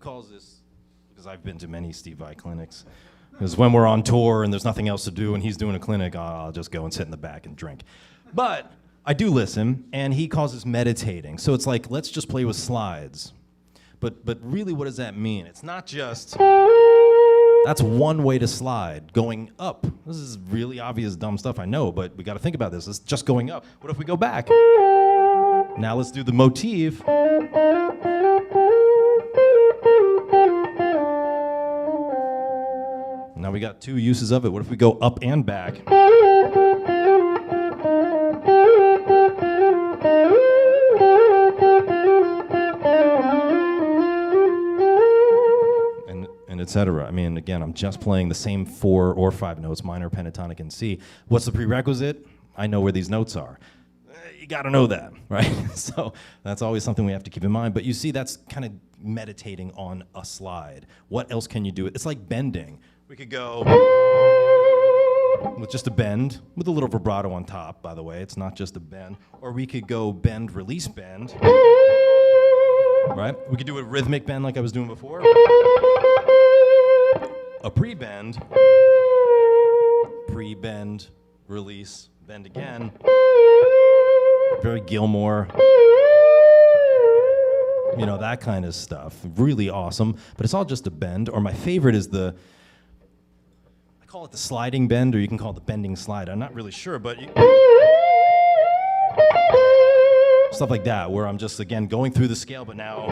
calls this, because I've been to many Steve Vai clinics, because when we're on tour and there's nothing else to do and he's doing a clinic, I'll just go and sit in the back and drink. But I do listen, and he calls this meditating. So it's like, let's just play with slides. But really, what does that mean? It's not just, that's one way to slide, going up. This is really obvious, dumb stuff, I know, but we got to think about this. It's just going up. What if we go back? Now let's do the motif. Now we got two uses of it. What if we go up and back? And etc. I mean, again, I'm just playing the same 4 or 5 notes, minor, pentatonic, and C. What's the prerequisite? I know where these notes are. You got to know that, right? So that's always something we have to keep in mind. But you see, that's kind of meditating on a slide. What else can you do? It's like bending. We could go with just a bend, with a little vibrato on top, by the way. It's not just a bend. Or we could go bend, release, bend. Right? We could do a rhythmic bend like I was doing before. A pre-bend, release, bend again. Very Gilmore. You know, that kind of stuff. Really awesome. But it's all just a bend. Or my favorite is I call it the sliding bend, or you can call it the bending slide. I'm not really sure, but stuff like that, where I'm just, again, going through the scale, but now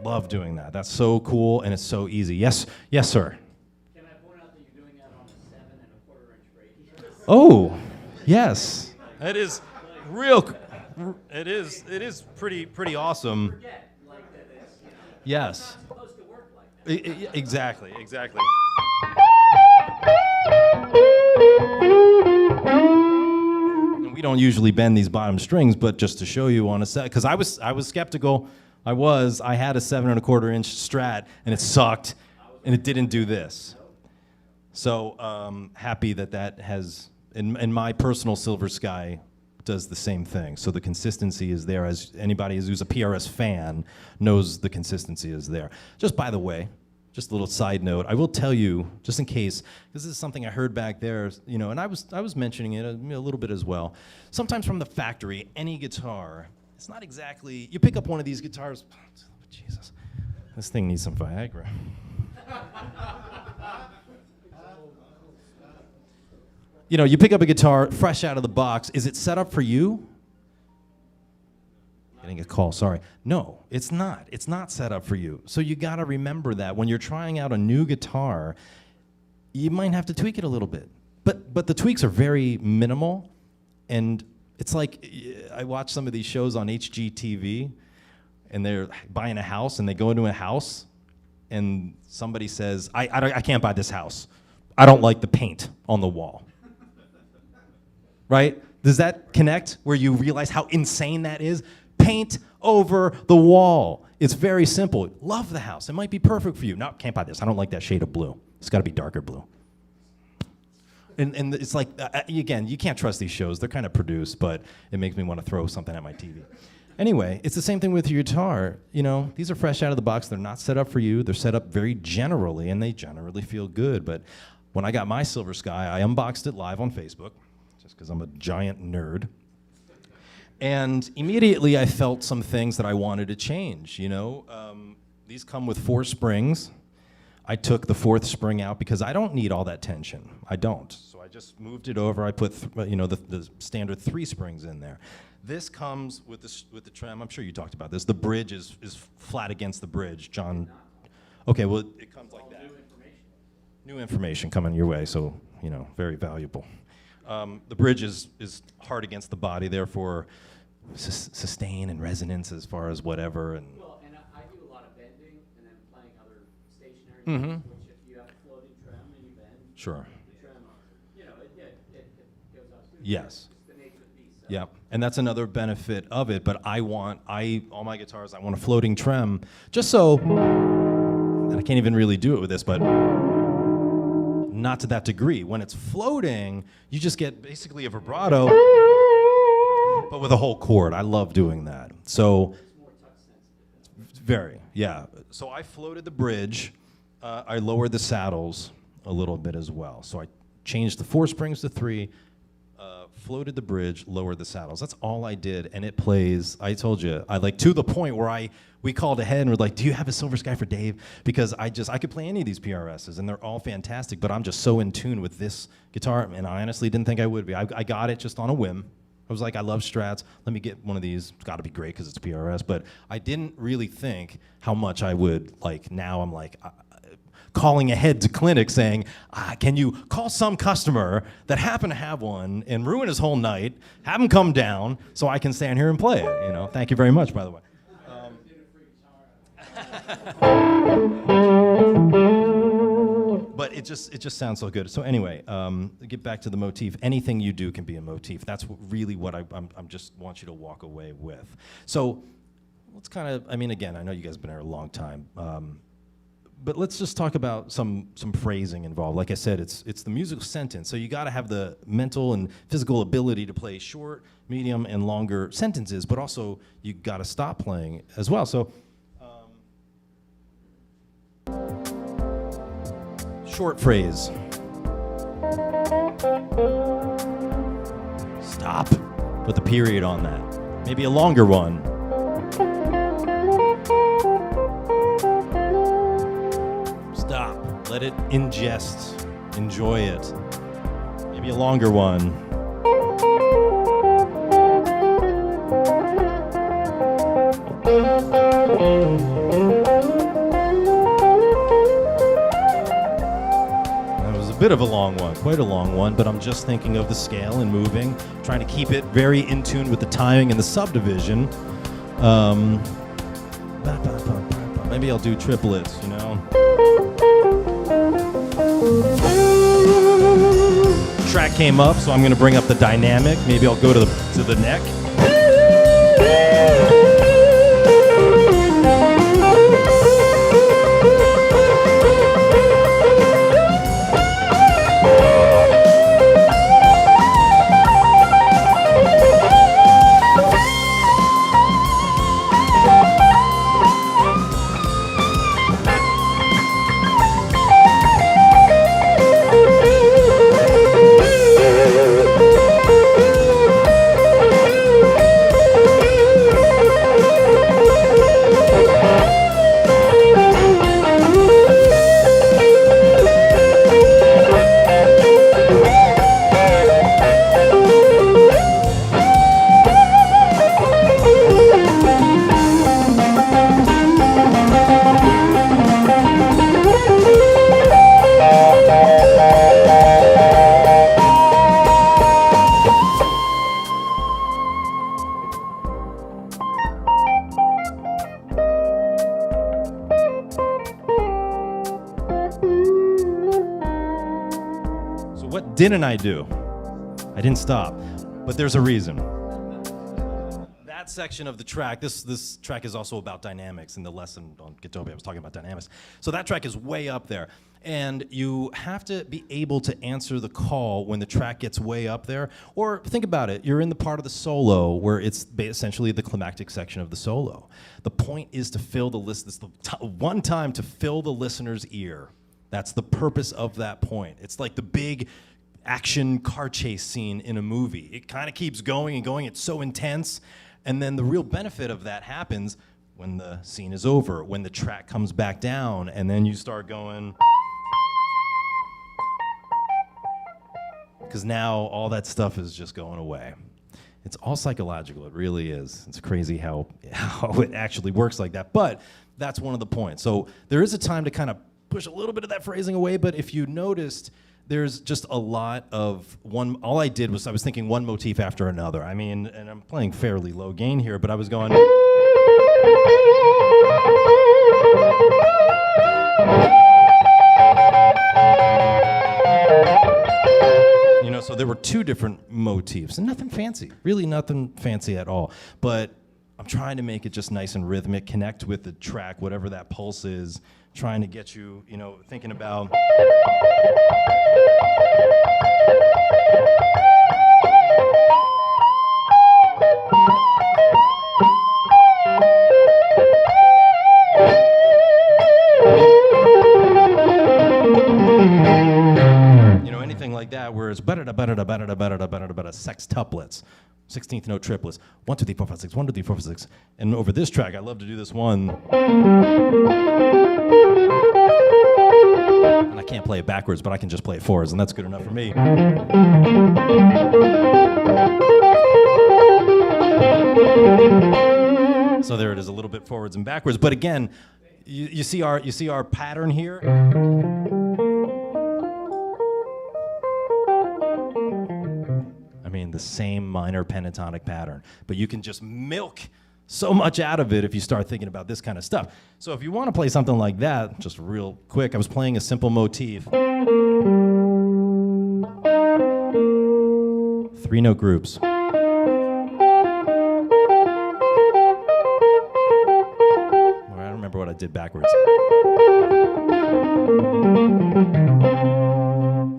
love doing that. That's so cool, and it's so easy. Yes, sir. Can I point out that you're doing that on a 7 1/4 inch radius? Oh, yes. It is real. It is pretty awesome. Forget, like that it's, Yes. it's not supposed to work like that. Exactly. And we don't usually bend these bottom strings, but just to show you on a set, because I was skeptical. I had a 7 1/4 inch Strat, and it sucked, and it didn't do this. So happy that has, in my personal Silver Sky, does the same thing. So the consistency is there, as anybody who's a PRS fan knows the consistency is there. Just by the way, just a little side note, I will tell you, just in case, because this is something I heard back there, you know, and I was mentioning it a little bit as well. Sometimes from the factory, any guitar, it's not exactly, you pick up one of these guitars, Jesus, this thing needs some Viagra. You know, you pick up a guitar fresh out of the box. Is it set up for you? Getting a call, sorry. No, it's not. It's not set up for you. So you got to remember that when you're trying out a new guitar, you might have to tweak it a little bit. But the tweaks are very minimal, and it's like, I watch some of these shows on HGTV, and they're buying a house, and they go into a house, and somebody says, I can't buy this house. I don't like the paint on the wall. Right? Does that connect where you realize how insane that is? Paint over the wall. It's very simple. Love the house. It might be perfect for you. No, can't buy this. I don't like that shade of blue. It's got to be darker blue. And it's like, again, you can't trust these shows. They're kind of produced, but it makes me want to throw something at my TV. Anyway, it's the same thing with your guitar. You know, these are fresh out of the box. They're not set up for you. They're set up very generally, and they generally feel good. But when I got my Silver Sky, I unboxed it live on Facebook, just because I'm a giant nerd. And immediately I felt some things that I wanted to change, you know. These come with 4 springs. I took the 4th spring out because I don't need all that tension. I don't. So I just moved it over. I put the standard 3 springs in there. This comes with the trem. I'm sure you talked about this. The bridge is flat against the bridge. John. Okay, well, it comes like that. New information coming your way, so, you know, very valuable. The bridge is hard against the body, therefore sustain and resonance as far as whatever. And Well, and I do a lot of bending and then playing other stationary Mhm. things, which if you have a floating trem and you bend, Sure. the trem, you know, it goes up too. Yes. It's just the nature of the beast. So. Yeah, and that's another benefit of it, but all my guitars, I want a floating trem, just so, and I can't even really do it with this, but not to that degree. When it's floating, you just get basically a vibrato, but with a whole chord. I love doing that. So It's more touch sensitive. very, yeah. So I floated the bridge. I lowered the saddles a little bit as well. So I changed the 4 springs to 3, floated the bridge, lowered the saddles. That's all I did, and it plays. I told you, I like to the point where we called ahead and we're like, "Do you have a Silver Sky for Dave?" Because I could play any of these PRSs, and they're all fantastic. But I'm just so in tune with this guitar, and I honestly didn't think I would be. I got it just on a whim. I was like, I love Strats. Let me get one of these. It's got to be great because it's PRS. But I didn't really think how much I would like. Now I'm like. Calling ahead to clinic saying, can you call some customer that happened to have one and ruin his whole night, have him come down so I can stand here and play it, you know? Thank you very much, by the way. But it just sounds so good. So anyway, get back to the motif. Anything you do can be a motif. That's really what I'm just want you to walk away with. So let's kind of, I mean, again, I know you guys have been here a long time. But let's just talk about some phrasing involved. Like I said, it's the musical sentence, so you got to have the mental and physical ability to play short, medium, and longer sentences, but also you got to stop playing as well. So, short phrase. Stop. Put the period on that. Maybe a longer one. Stop. Let it ingest. Enjoy it. Maybe a longer one. That was a bit of a long one, quite a long one, but I'm just thinking of the scale and moving, trying to keep it very in tune with the timing and the subdivision. Maybe I'll do triplets, you know? Track came up, so I'm going to bring up the dynamic. Maybe I'll go to the neck. What didn't I do? I didn't stop, but there's a reason. That section of the track, this track is also about dynamics. In the lesson on Gitobi, I was talking about dynamics. So that track is way up there. And you have to be able to answer the call when the track gets way up there. Or think about it, you're in the part of the solo where it's essentially the climactic section of the solo. The point is to fill the list. It's the one time to fill the listener's ear. That's the purpose of that point. It's like the big action car chase scene in a movie. It kind of keeps going and going. It's so intense. And then the real benefit of that happens when the scene is over, when the track comes back down, and then you start going. Because now all that stuff is just going away. It's all psychological. It really is. It's crazy how it actually works like that. But that's one of the points. So there is a time to kind of push a little bit of that phrasing away, but if you noticed, there's just a lot of one. All I did was I was thinking one motif after another. I mean, and I'm playing fairly low gain here, but I was going. You know, so there were two different motifs, and nothing fancy, really nothing fancy at all. But I'm trying to make it just nice and rhythmic, connect with the track, whatever that pulse is, trying to get you, you know, thinking about. sextuplets, 16th note triplets. 1, 2, 3, 4, 5, 6, 1, 2, 3, 4, 5, 6. And over this track, I love to do this one. And I can't play it backwards, but I can just play it forwards, and that's good enough for me. So there it is, a little bit forwards and backwards. But again, you see our pattern here? I mean, the same minor pentatonic pattern. But you can just milk so much out of it if you start thinking about this kind of stuff. So if you want to play something like that, just real quick, I was playing a simple motif. 3-note groups. I don't remember what I did backwards.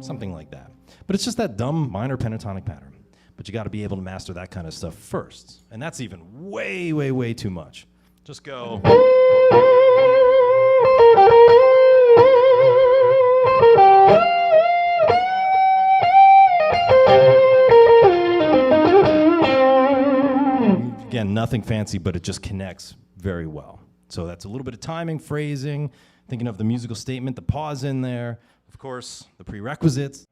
Something like that. But it's just that dumb minor pentatonic pattern. But you got to be able to master that kind of stuff first. And that's even way, way, way too much. Just go. Again, nothing fancy, but it just connects very well. So that's a little bit of timing, phrasing, thinking of the musical statement, the pause in there, of course, the prerequisites.